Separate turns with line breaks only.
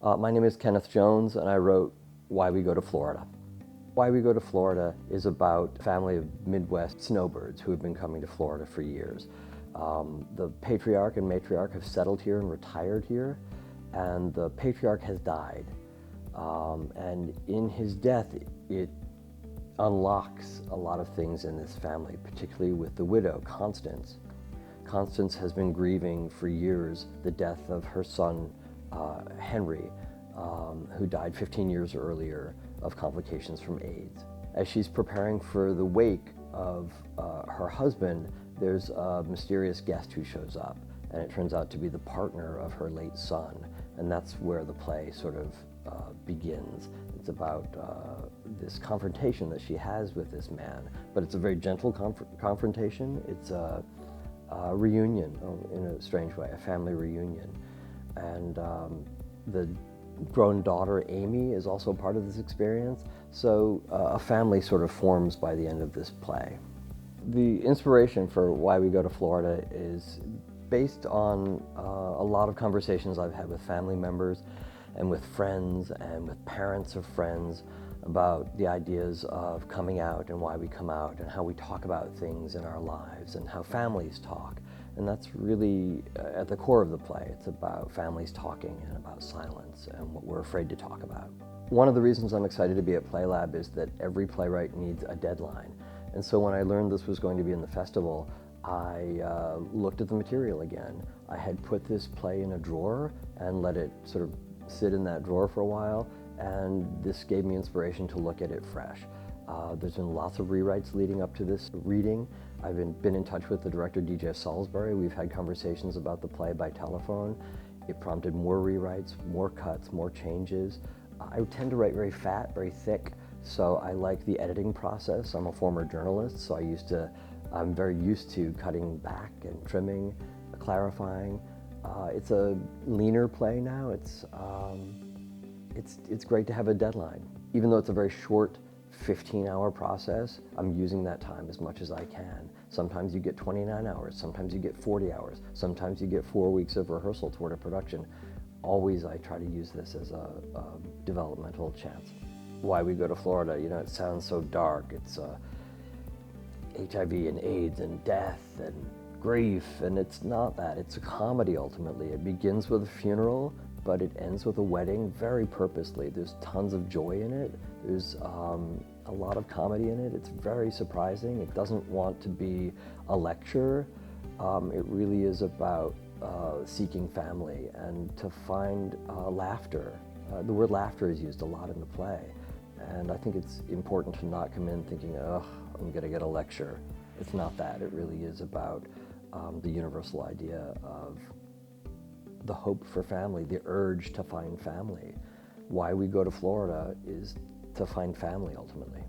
My name is Kenneth Jones, and I wrote Why We Go to Florida. Why We Go to Florida is about a family of Midwest snowbirds who have been coming to Florida for years. The patriarch and matriarch have settled here and retired here, and the patriarch has died. And in his death, it unlocks a lot of things in this family, particularly with the widow, Constance. Constance has been grieving for years the death of her son, Henry, who died 15 years earlier of complications from AIDS. As she's preparing for the wake of her husband, there's a mysterious guest who shows up, and it turns out to be the partner of her late son, and that's where the play sort of begins. It's about this confrontation that she has with this man, but it's a very gentle confrontation. It's a reunion, in a strange way, a family reunion. And the grown daughter, Amy, is also part of this experience. So a family sort of forms by the end of this play. The inspiration for Why We Go to Florida is based on a lot of conversations I've had with family members and with friends and with parents of friends about the ideas of coming out and why we come out and how we talk about things in our lives and how families talk. And that's really at the core of the play. It's about families talking and about silence and what we're afraid to talk about. One of the reasons I'm excited to be at PlayLab is that every playwright needs a deadline. And so when I learned this was going to be in the festival, I looked at the material again. I had put this play in a drawer and let it sort of sit in that drawer for a while, and this gave me inspiration to look at it fresh. There's been lots of rewrites leading up to this reading. I've been in touch with the director, DJ Salisbury. We've had conversations about the play by telephone. It prompted more rewrites, more cuts, more changes. I tend to write very fat, very thick, so I like the editing process. I'm a former journalist, so I'm very used to cutting back and trimming, clarifying. It's a leaner play now. It's great to have a deadline. Even though it's a very short 15-hour process, I'm using that time as much as I can. Sometimes you get 29 hours, sometimes you get 40 hours, sometimes you get 4 weeks of rehearsal toward a production. Always I try to use this as a developmental chance. Why We Go to Florida, you know, it sounds so dark. It's HIV and AIDS and death and grief, and it's not that. It's a comedy ultimately. It begins with a funeral, but it ends with a wedding very purposely. There's tons of joy in it. There's a lot of comedy in it. It's very surprising. It doesn't want to be a lecture. It really is about seeking family and to find laughter. The word laughter is used a lot in the play, and I think it's important to not come in thinking, oh, I'm gonna get a lecture. It's not that. It really is about the universal idea of the hope for family, the urge to find family. Why we go to Florida is to find family, ultimately.